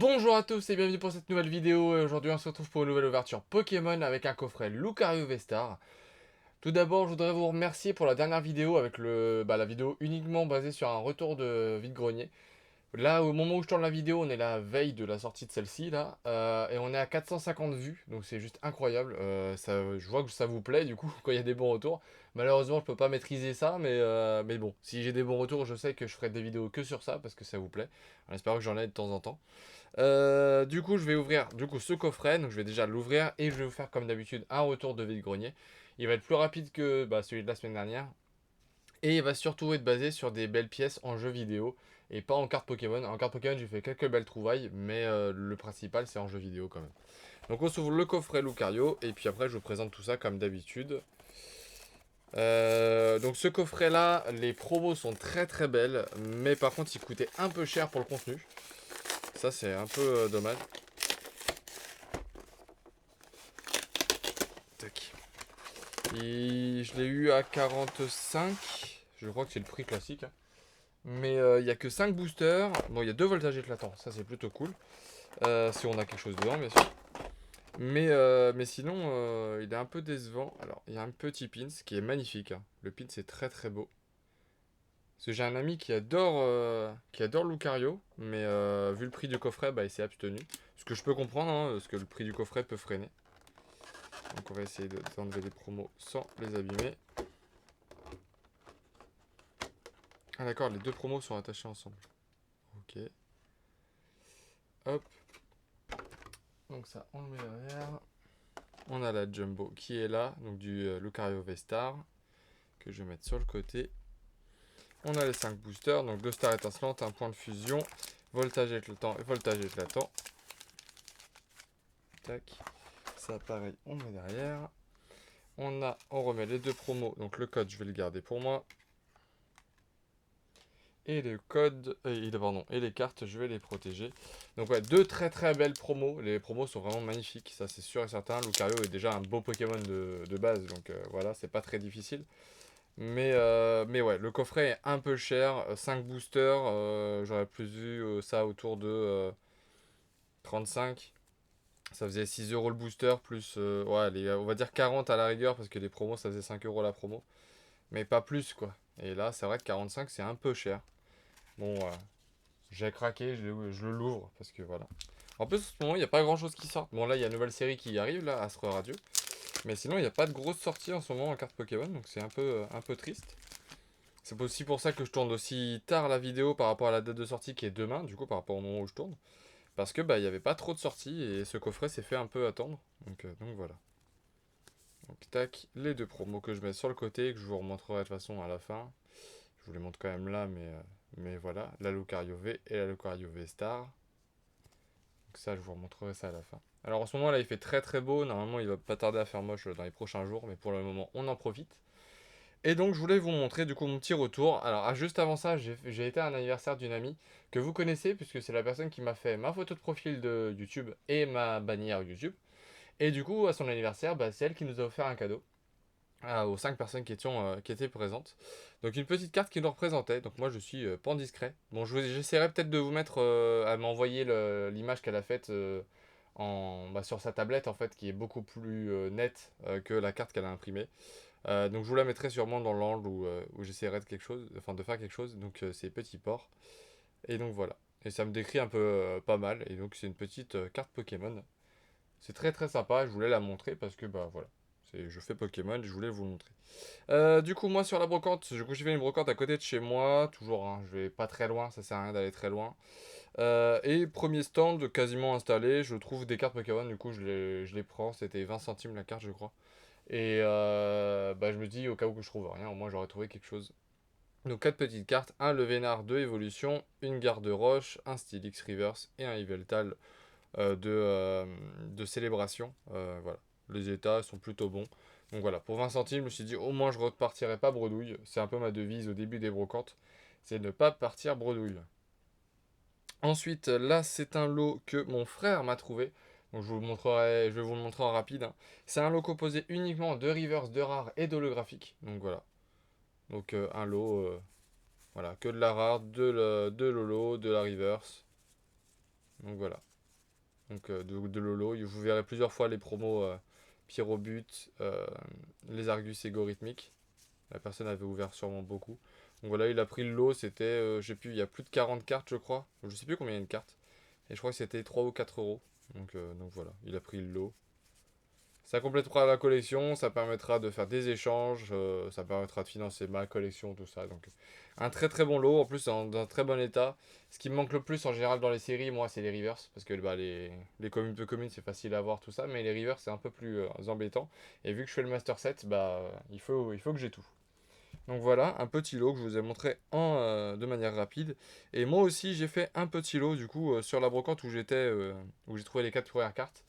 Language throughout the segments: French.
Bonjour à tous et bienvenue pour cette nouvelle vidéo. Et aujourd'hui on se retrouve pour une nouvelle ouverture Pokémon avec un coffret Lucario V-Star. Tout d'abord je voudrais vous remercier pour la dernière vidéo avec la vidéo uniquement basée sur un retour de vide-grenier. Là au moment où je tourne la vidéo on est la veille de la sortie de celle-ci là et on est à 450 vues donc c'est juste incroyable. Je vois que ça vous plaît du coup quand il y a des bons retours. Malheureusement je peux pas maîtriser ça mais bon si j'ai des bons retours je sais que je ferai des vidéos que sur ça parce que ça vous plaît. En espérant que j'en ai de temps en temps. Du coup, je vais ouvrir ce coffret. Donc, je vais déjà l'ouvrir et je vais vous faire comme d'habitude un retour de vide-grenier. Il va être plus rapide que celui de la semaine dernière. Et il va surtout être basé sur des belles pièces en jeu vidéo et pas en carte Pokémon. En carte Pokémon, j'ai fait quelques belles trouvailles, mais le principal, c'est en jeu vidéo quand même. Donc, on s'ouvre le coffret Lucario et puis après, je vous présente tout ça comme d'habitude. Donc ce coffret là, les promos sont très très belles, mais par contre il coûtait un peu cher pour le contenu. Ça c'est un peu dommage. Tac. Je l'ai eu à 45. Je crois que c'est le prix classique, hein. Mais il n'y a que 5 boosters. Bon, il y a 2 voltages éclatants. Ça, c'est plutôt cool. Si on a quelque chose dedans, bien sûr. Mais sinon, il est un peu décevant. Alors, il y a un petit pins qui est magnifique, hein. Le pins est très très beau. Parce que j'ai un ami qui adore Lucario. Mais vu le prix du coffret, il s'est abstenu. Ce que je peux comprendre, hein, parce que le prix du coffret peut freiner. Donc on va essayer d'enlever les promos sans les abîmer. Ah d'accord, les deux promos sont attachés ensemble. Ok. Hop. Donc ça, on le met derrière. On a la Jumbo qui est là, donc du Lucario V-Star, que je vais mettre sur le côté. On a les 5 boosters, donc 2 stars étincelantes, un point de fusion, voltage éclatant et voltage éclatant. Tac. Ça pareil, on le met derrière. On remet les deux promos, donc le code je vais le garder pour moi. Et le code, et les cartes, je vais les protéger. Donc ouais, deux très très belles promos. Les promos sont vraiment magnifiques, ça c'est sûr et certain. Lucario est déjà un beau Pokémon de base, donc voilà, c'est pas très difficile. Mais ouais, le coffret est un peu cher. 5 boosters, j'aurais plus vu ça autour de 35. Ça faisait 6 euros le booster, plus, ouais, on va dire 40 à la rigueur, parce que les promos ça faisait 5 euros la promo. Mais pas plus quoi. Et là, c'est vrai que 45 c'est un peu cher. Bon, j'ai craqué, je l'ouvre parce que voilà. En plus, en ce moment, il n'y a pas grand chose qui sort. Bon, là, il y a une nouvelle série qui arrive, là, Astro Radio. Mais sinon, il n'y a pas de grosse sortie en ce moment en carte Pokémon, donc c'est un peu triste. C'est aussi pour ça que je tourne aussi tard la vidéo par rapport à la date de sortie qui est demain, du coup, par rapport au moment où je tourne. Parce que, il n'y avait pas trop de sorties et ce coffret s'est fait un peu attendre. Donc voilà. Donc, tac, les deux promos que je mets sur le côté, que je vous remontrerai de toute façon à la fin. Je vous les montre quand même là, mais voilà. La Lucario V et la Lucario V Star. Donc ça, je vous remontrerai ça à la fin. Alors en ce moment là, il fait très très beau. Normalement, il va pas tarder à faire moche dans les prochains jours, mais pour le moment, on en profite. Et donc, je voulais vous montrer du coup mon petit retour. Alors, juste avant ça, j'ai été à un anniversaire d'une amie que vous connaissez, puisque c'est la personne qui m'a fait ma photo de profil de YouTube et ma bannière YouTube. Et du coup, à son anniversaire, c'est elle qui nous a offert un cadeau aux 5 personnes qui étaient présentes. Donc une petite carte qui nous représentait. Donc moi je suis pas discret. Bon, j'essaierai peut-être de vous mettre à m'envoyer l'image qu'elle a faite sur sa tablette en fait, qui est beaucoup plus nette que la carte qu'elle a imprimée. Donc je vous la mettrai sûrement dans l'angle où j'essaierai de faire quelque chose. Donc c'est petit port. Et donc voilà. Et ça me décrit un peu pas mal. Et donc c'est une petite carte Pokémon. C'est très très sympa. Je voulais la montrer parce que voilà. Je fais Pokémon, je voulais vous le montrer. Du coup, moi sur la brocante, j'ai fait une brocante à côté de chez moi, toujours, hein, je vais pas très loin, ça sert à rien d'aller très loin. Et premier stand quasiment installé, je trouve des cartes Pokémon, du coup je les prends, c'était 20 centimes la carte je crois. Et je me dis au cas où que je trouve rien, au moins j'aurais trouvé quelque chose. Donc 4 petites cartes, un Levénard de évolution, une Garde Roche, un Stylix Reverse et un Yveltal de célébration. Voilà. Les états sont plutôt bons. Donc voilà, pour 20 centimes, je me suis dit au moins je repartirai pas bredouille. C'est un peu ma devise au début des brocantes, c'est ne pas partir bredouille. Ensuite, là c'est un lot que mon frère m'a trouvé. Donc je vais vous le montrer en rapide, hein. C'est un lot composé uniquement de reverse, de rares et d'holographiques. Donc voilà. Donc un lot, voilà, que de la rare, de l'holo, de la reverse. Donc voilà. donc de Lolo. Vous verrez plusieurs fois les promos Pyrobut, les Argus égorithmiques. La personne avait ouvert sûrement beaucoup. Donc voilà, il a pris le lot, c'était, je sais plus, il y a plus de 40 cartes je crois. Je sais plus combien il y a une carte. Et je crois que c'était 3 ou 4 euros. Donc voilà, il a pris le lot. Ça complétera la collection, ça permettra de faire des échanges, ça permettra de financer ma collection, tout ça. Donc un très très bon lot, en plus dans un très bon état. Ce qui me manque le plus en général dans les séries, moi, c'est les reverse, parce que bah, les communes peu communes, c'est facile à avoir, tout ça, mais les reverse, c'est un peu plus embêtant. Et vu que je fais le master set, bah, il faut que j'ai tout. Donc voilà, un petit lot que je vous ai montré de manière rapide. Et moi aussi, j'ai fait un petit lot, du coup, sur la brocante où j'ai trouvé les 4 premières cartes.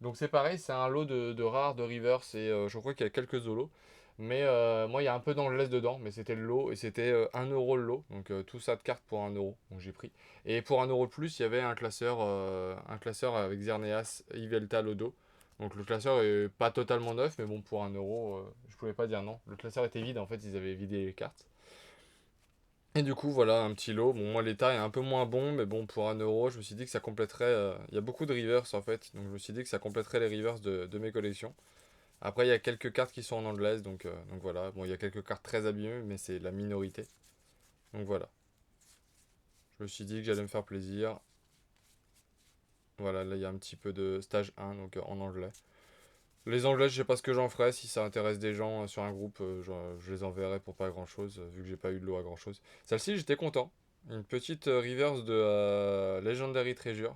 Donc c'est pareil, c'est un lot de rares, de reverse, et je crois qu'il y a quelques zolos. Mais moi, il y a un peu d'anglaise dedans, mais c'était le lot, et c'était 1 euro le lot. Donc tout ça de cartes pour 1 euro, donc j'ai pris. Et pour 1 euro de plus, il y avait un classeur avec Xerneas, Yveltal, Lodo. Donc le classeur est pas totalement neuf, mais bon, pour 1 euro, je pouvais pas dire non. Le classeur était vide, en fait, ils avaient vidé les cartes. Et du coup, voilà, un petit lot. Bon, moi, l'état est un peu moins bon, mais bon, pour 1 euro, je me suis dit que ça compléterait. Il y a beaucoup de reverse, en fait, donc je me suis dit que ça compléterait les reverse de mes collections. Après, il y a quelques cartes qui sont en anglaise, donc voilà. Bon, il y a quelques cartes très abîmées, mais c'est la minorité. Donc voilà. Je me suis dit que j'allais me faire plaisir. Voilà, là, il y a un petit peu de stage 1, donc en anglais. Les anglais, je sais pas ce que j'en ferai. Si ça intéresse des gens sur un groupe, je les enverrai pour pas grand chose, vu que j'ai pas eu de lot à grand chose. Celle-ci, j'étais content. Une petite reverse de Legendary Treasure.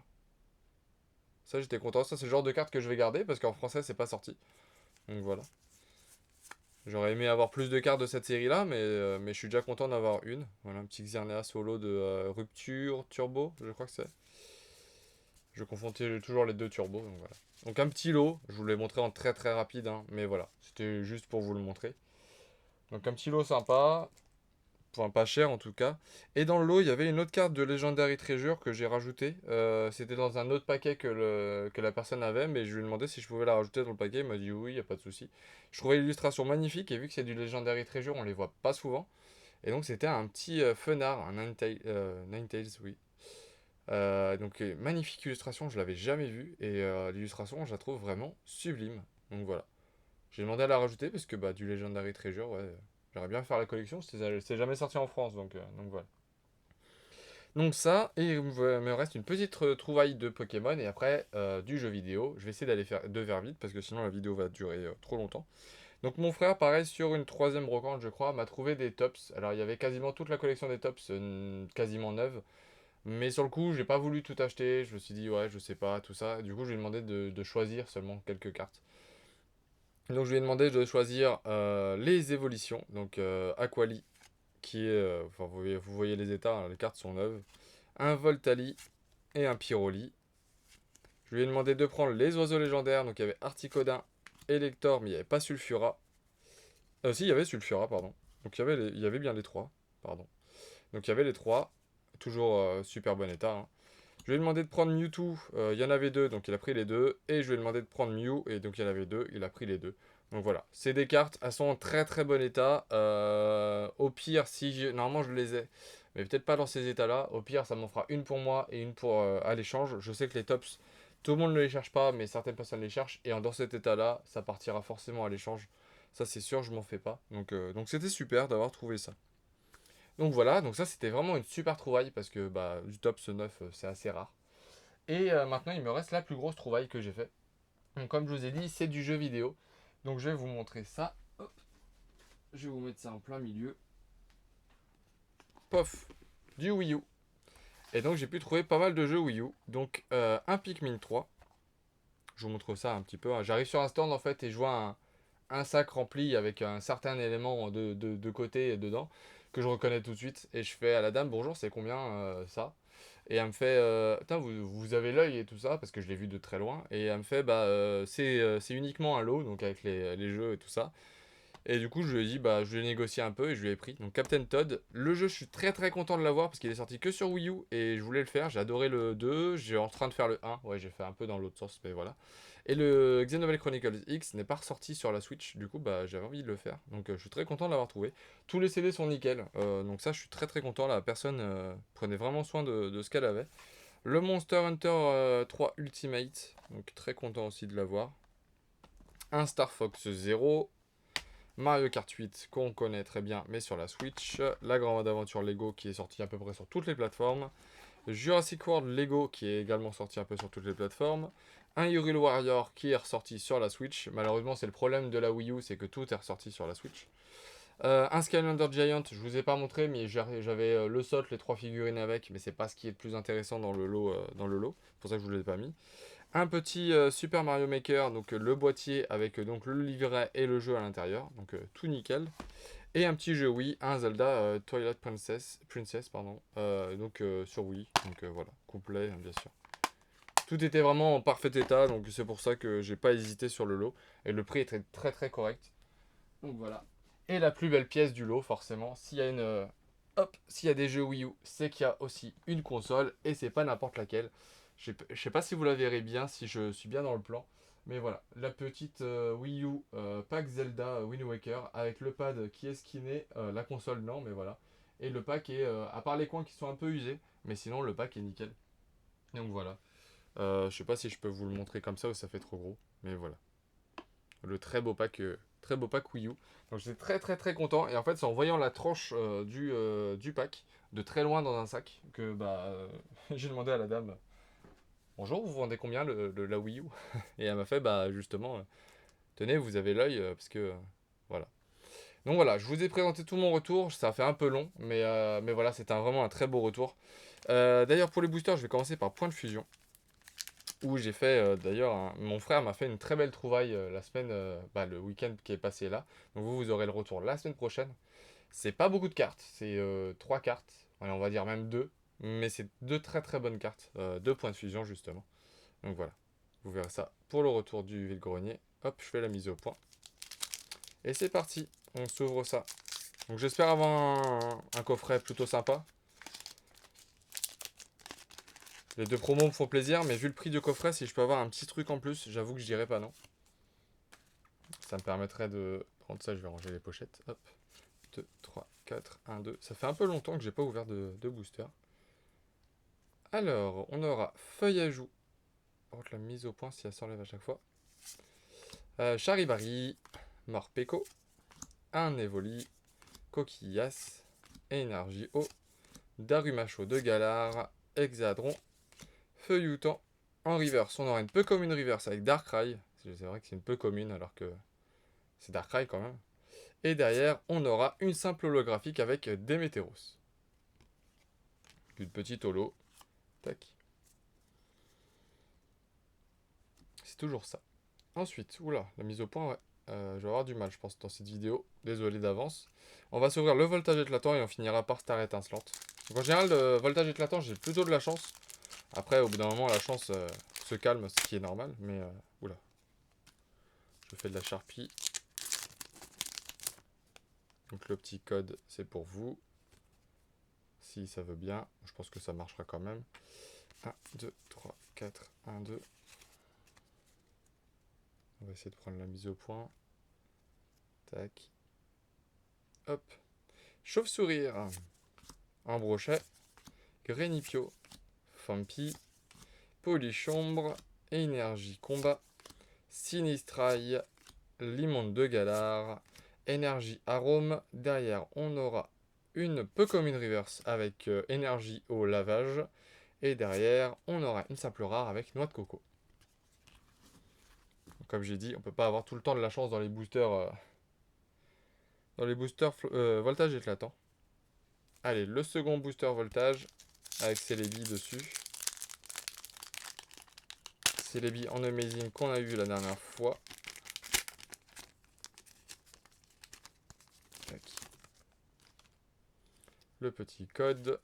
Ça, j'étais content. Ça, c'est le genre de carte que je vais garder parce qu'en français, c'est pas sorti. Donc voilà. J'aurais aimé avoir plus de cartes de cette série-là, mais je suis déjà content d'avoir une. Voilà, un petit Xerneas solo de Rupture Turbo, je crois que c'est. Je confondais toujours les deux turbos, donc voilà. Donc un petit lot, je vous l'ai montré en très très rapide, hein, mais voilà, c'était juste pour vous le montrer. Donc un petit lot sympa, enfin pas cher en tout cas. Et dans le lot, il y avait une autre carte de Legendary Treasure que j'ai rajoutée. C'était dans un autre paquet que la personne avait, mais je lui ai demandé si je pouvais la rajouter dans le paquet. Il m'a dit oui, il n'y a pas de souci. Je trouvais l'illustration magnifique et vu que c'est du Legendary Treasure, on les voit pas souvent. Et donc c'était un petit Fenard, un Ninetales, oui. Magnifique illustration, je l'avais jamais vue et l'illustration je la trouve vraiment sublime. Donc voilà. J'ai demandé à la rajouter parce que bah du Legendary Treasure, ouais, j'aimerais bien faire la collection, c'est jamais sorti en France donc voilà. Donc ça, et il me reste une petite trouvaille de Pokémon et après du jeu vidéo. Je vais essayer d'aller faire deux vers vite parce que sinon la vidéo va durer trop longtemps. Donc mon frère, pareil, sur une troisième brocante, je crois, m'a trouvé des tops. Alors il y avait quasiment toute la collection des tops, quasiment neuve. Mais sur le coup, j'ai pas voulu tout acheter. Je me suis dit, ouais, je sais pas, tout ça. Du coup, je lui ai demandé de choisir seulement quelques cartes. Donc, je lui ai demandé de choisir les évolutions. Donc, Aquali, qui est. Enfin, vous voyez les états, hein, les cartes sont neuves. Un Voltali et un Pyroli. Je lui ai demandé de prendre les oiseaux légendaires. Donc, il y avait Articodin, Elector, mais il n'y avait pas Sulfura. Si, il y avait Sulfura, pardon. Donc, il y avait bien les trois. Pardon. Donc, il y avait les trois. Toujours super bon état, hein. Je lui ai demandé de prendre Mewtwo, il y en avait deux, donc il a pris les deux. Et je lui ai demandé de prendre Mew, et donc il y en avait deux, il a pris les deux. Donc voilà, c'est des cartes, elles sont en très très bon état. Au pire, normalement je les ai, mais peut-être pas dans ces états-là. Au pire, ça m'en fera une pour moi et une pour à l'échange. Je sais que les tops, tout le monde ne les cherche pas, mais certaines personnes les cherchent. Et dans cet état-là, ça partira forcément à l'échange. Ça c'est sûr, je m'en fais pas. Donc c'était super d'avoir trouvé ça. Donc voilà, donc ça c'était vraiment une super trouvaille parce que bah, du top ce 9 c'est assez rare. Et maintenant il me reste la plus grosse trouvaille que j'ai fait. Donc comme je vous ai dit, c'est du jeu vidéo. Donc je vais vous montrer ça. Hop, je vais vous mettre ça en plein milieu. Pof, du Wii U. Et donc j'ai pu trouver pas mal de jeux Wii U. Donc un Pikmin 3. Je vous montre ça un petit peu, hein. J'arrive sur un stand en fait et je vois un sac rempli avec un certain élément de côté et dedans que je reconnais tout de suite. Et je fais à la dame, bonjour, c'est combien ça? Et elle me fait, putain, vous avez l'œil et tout ça, parce que je l'ai vu de très loin. Et elle me fait, bah, c'est uniquement un lot, donc avec les jeux et tout ça. Et du coup, je lui ai dit, bah, je lui ai négocié un peu et je lui ai pris. Donc, Captain Todd, le jeu, je suis très très content de l'avoir parce qu'il est sorti que sur Wii U et je voulais le faire. J'ai adoré le 2, j'ai en train de faire le 1. Ouais, j'ai fait un peu dans l'autre sens, mais voilà. Et le Xenoblade Chronicles X n'est pas ressorti sur la Switch, du coup, bah, j'avais envie de le faire. Donc, je suis très content de l'avoir trouvé. Tous les CD sont nickel, donc ça, je suis très très content. La personne prenait vraiment soin de ce qu'elle avait. Le Monster Hunter 3 Ultimate, donc très content aussi de l'avoir. Un Star Fox 0. Mario Kart 8 qu'on connaît très bien mais sur la Switch. La grande aventure Lego qui est sortie à peu près sur toutes les plateformes. Jurassic World Lego qui est également sorti un peu sur toutes les plateformes. Un Hyrule Warrior qui est ressorti sur la Switch. Malheureusement c'est le problème de la Wii U, c'est que tout est ressorti sur la Switch. Un Skylander Giant, je vous ai pas montré, mais j'avais le SOT, les 3 figurines avec, mais c'est pas ce qui est le plus intéressant dans le lot. C'est pour ça que je vous l'ai pas mis. Un petit Super Mario Maker, donc le boîtier avec donc le livret et le jeu à l'intérieur, donc tout nickel. Et un petit jeu Wii, un Zelda Twilight Princess pardon, sur Wii, donc voilà, complet bien sûr. Tout était vraiment en parfait état, donc c'est pour ça que j'ai pas hésité sur le lot. Et le prix était très très correct. Donc voilà. Et la plus belle pièce du lot, forcément, s'il y a des jeux Wii U, c'est qu'il y a aussi une console, et c'est pas n'importe laquelle. Je sais pas si vous la verrez bien, si je suis bien dans le plan. Mais voilà, la petite Wii U pack Zelda Wind Waker avec le pad qui est skiné, la console non, mais voilà. Et le pack est, à part les coins qui sont un peu usés, mais sinon le pack est nickel. Donc voilà. Je sais pas si je peux vous le montrer comme ça ou ça fait trop gros, mais voilà. Le très beau pack Wii U. Donc j'étais très très très content. Et en fait, c'est en voyant la tranche du pack de très loin dans un sac que j'ai demandé à la dame, bonjour, vous vendez combien la Wii U? Et elle m'a fait, bah justement, tenez, vous avez l'œil, parce que voilà. Donc voilà, je vous ai présenté tout mon retour. Ça a fait un peu long, mais voilà, c'était vraiment un très beau retour. D'ailleurs, pour les boosters, je vais commencer par Point de Fusion. Où j'ai fait, mon frère m'a fait une très belle trouvaille le week-end qui est passé là. Donc vous aurez le retour la semaine prochaine. C'est pas beaucoup de cartes, c'est 3 cartes, allez, on va dire même 2. Mais c'est deux très très bonnes cartes, 2 points de fusion justement. Donc voilà, vous verrez ça pour le retour du vide-grenier. Hop, je fais la mise au point. Et c'est parti, on s'ouvre ça. Donc j'espère avoir un coffret plutôt sympa. Les deux promos me font plaisir, mais vu le prix du coffret, si je peux avoir un petit truc en plus, j'avoue que je dirais pas non. Ça me permettrait de prendre ça, je vais ranger les pochettes. Hop, 2, 3, 4, 1, 2. Ça fait un peu longtemps que j'ai pas ouvert de booster. Alors, on aura feuille à joue. Par contre, la mise au point si elle s'enlève à chaque fois. Charivari, Morpeko, un Evoli, Coquillas, Énergie Eau, Darumacho de Galar, Hexadron, Feuilloutant. En reverse, on aura une peu commune reverse avec Darkrai. C'est vrai que c'est une peu commune alors que c'est Darkrai quand même. Et derrière, on aura une simple holographique avec Démétéros. Une petite holo. Tac. C'est toujours ça. Ensuite, oula, la mise au point, ouais. Je vais avoir du mal, je pense, dans cette vidéo. Désolé d'avance. On va s'ouvrir le voltage éclatant et on finira par Star étincelante. Donc en général, le voltage éclatant, j'ai plutôt de la chance. Après, au bout d'un moment, la chance se calme, ce qui est normal. Mais, oula. Je fais de la Sharpie. Donc le petit code, c'est pour vous. Si ça veut bien. Je pense que ça marchera quand même. 1, 2, 3, 4, 1, 2. On va essayer de prendre la mise au point. Tac. Hop. Chauve-sourire. Embrochet. Grénipio. Fampi. Polychombre. Énergie combat. Sinistrail. Limonde de Galar. Énergie arôme. Derrière, on aura une peu comme une reverse avec énergie au lavage. Et derrière, on aura une simple rare avec noix de coco. Comme j'ai dit, on peut pas avoir tout le temps de la chance dans les boosters. Voltage éclatant. Allez, le second booster voltage avec Celebi dessus. Celebi en amazing qu'on a vu la dernière fois. Tac. Le petit code.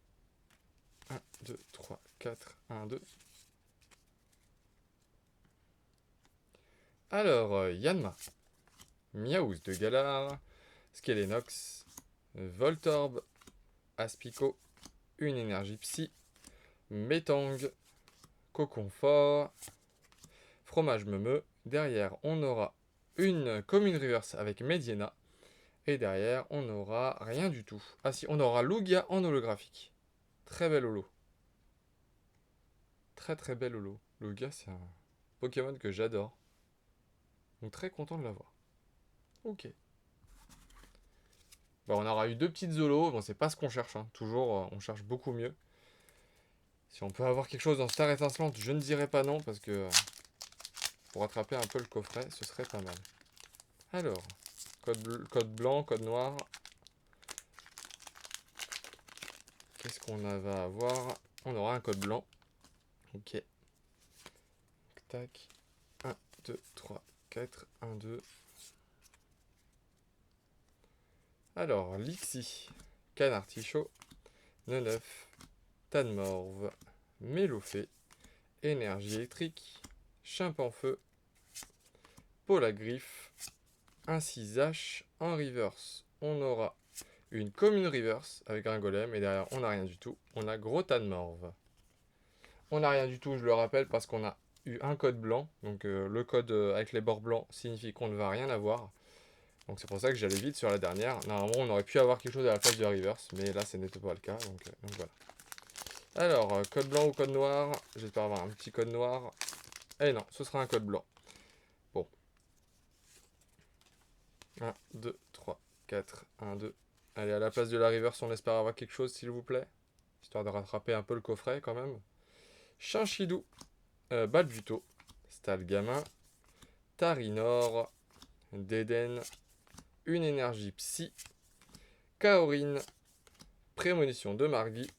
1, 2, 3, 4, 1, 2. Alors, Yanma. Miaouz de Galar. Skelenox. Voltorb. Aspico. Une énergie psy. Metang. Coconfort. Fromage meumeux. Derrière, on aura une commune reverse avec Mediena. Et derrière, on aura rien du tout. Ah si, on aura Lugia en holographique. Très belle holo. Très très bel holo. Lugia, c'est un Pokémon que j'adore. Donc très content de l'avoir. Ok. Bah, on aura eu 2 petites holos. Bon, c'est pas ce qu'on cherche, hein. Toujours, on cherche beaucoup mieux. Si on peut avoir quelque chose dans Star étincelante, je ne dirais pas non, parce que pour attraper un peu le coffret, ce serait pas mal. Alors, code blanc, code noir. Qu'est-ce qu'on va avoir? On aura un code blanc. Ok. Tac. 1, 2, 3, 4, 1, 2. Alors, Lixie, Canartichaud, Neneuf, Tanmorve, Mélofée, Énergie électrique, Chimpanfeu, Polagriffe, un 6H en reverse. On aura une commune reverse avec un golem et derrière on n'a rien du tout. On a gros Tanmorve. On n'a rien du tout, je le rappelle, parce qu'on a eu un code blanc. Donc le code avec les bords blancs signifie qu'on ne va rien avoir. Donc c'est pour ça que j'allais vite sur la dernière. Normalement on aurait pu avoir quelque chose à la place du reverse, mais là ce n'était pas le cas. Donc voilà. Alors, code blanc ou code noir? J'espère avoir un petit code noir. Eh non, ce sera un code blanc. Bon. 1, 2, 3, 4, 1, 2. Allez, à la place de la reverse, on espère avoir quelque chose, s'il vous plaît. Histoire de rattraper un peu le coffret, quand même. Chinchidou. Balbuto. Stalgamin. Tarinor. Deden. Une énergie psy. Kaorin. Prémonition de Margui.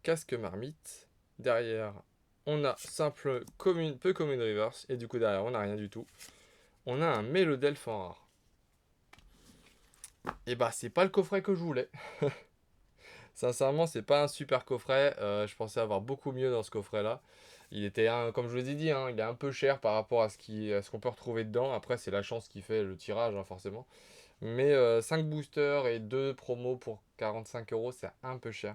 Casque marmite. Derrière, on a simple commune, peu commune reverse. Et du coup, derrière, on n'a rien du tout. On a un Mélodelphe en rare. Et bah, c'est pas le coffret que je voulais. Sincèrement, c'est pas un super coffret. Je pensais avoir beaucoup mieux dans ce coffret-là. Il était, comme je vous ai dit, hein, il est un peu cher par rapport à ce qu'on peut retrouver dedans. Après, c'est la chance qui fait le tirage, hein, forcément. Mais 5 boosters et 2 promos pour 45 euros, c'est un peu cher.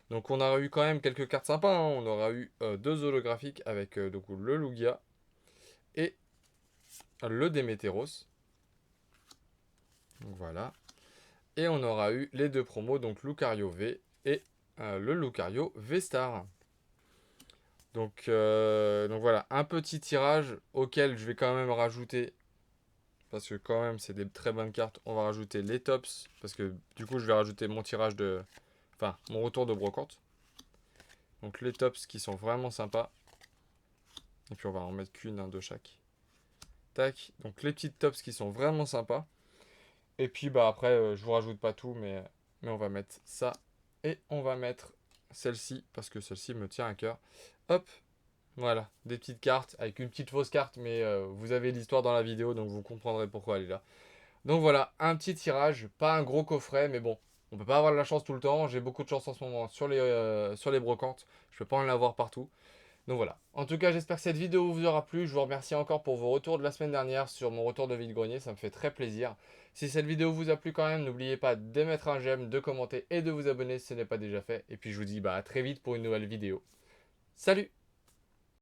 Donc on aura eu quand même quelques cartes sympas, hein. On aura eu 2 holographiques avec donc, le Lugia et le Démétéros. Donc voilà. Et on aura eu les 2 promos, donc Lucario V et le Lucario V-Star. Donc voilà, un petit tirage auquel je vais quand même rajouter, parce que quand même c'est des très bonnes cartes, on va rajouter les tops, parce que du coup je vais rajouter mon tirage de... Enfin, mon retour de brocante. Donc les tops qui sont vraiment sympas. Et puis on va en mettre qu'une de chaque. Tac, donc les petites tops qui sont vraiment sympas. Et puis bah après, je vous rajoute pas tout, mais on va mettre ça. Et on va mettre celle-ci, parce que celle-ci me tient à cœur. Hop, voilà, des petites cartes, avec une petite fausse carte, mais vous avez l'histoire dans la vidéo, donc vous comprendrez pourquoi elle est là. Donc voilà, un petit tirage, pas un gros coffret, mais bon, on peut pas avoir de la chance tout le temps. J'ai beaucoup de chance en ce moment sur les brocantes, je peux pas en avoir partout. Donc voilà. En tout cas, j'espère que cette vidéo vous aura plu. Je vous remercie encore pour vos retours de la semaine dernière sur mon retour de vide-grenier. Ça me fait très plaisir. Si cette vidéo vous a plu quand même, n'oubliez pas de mettre un j'aime, de commenter et de vous abonner si ce n'est pas déjà fait. Et puis je vous dis à très vite pour une nouvelle vidéo. Salut!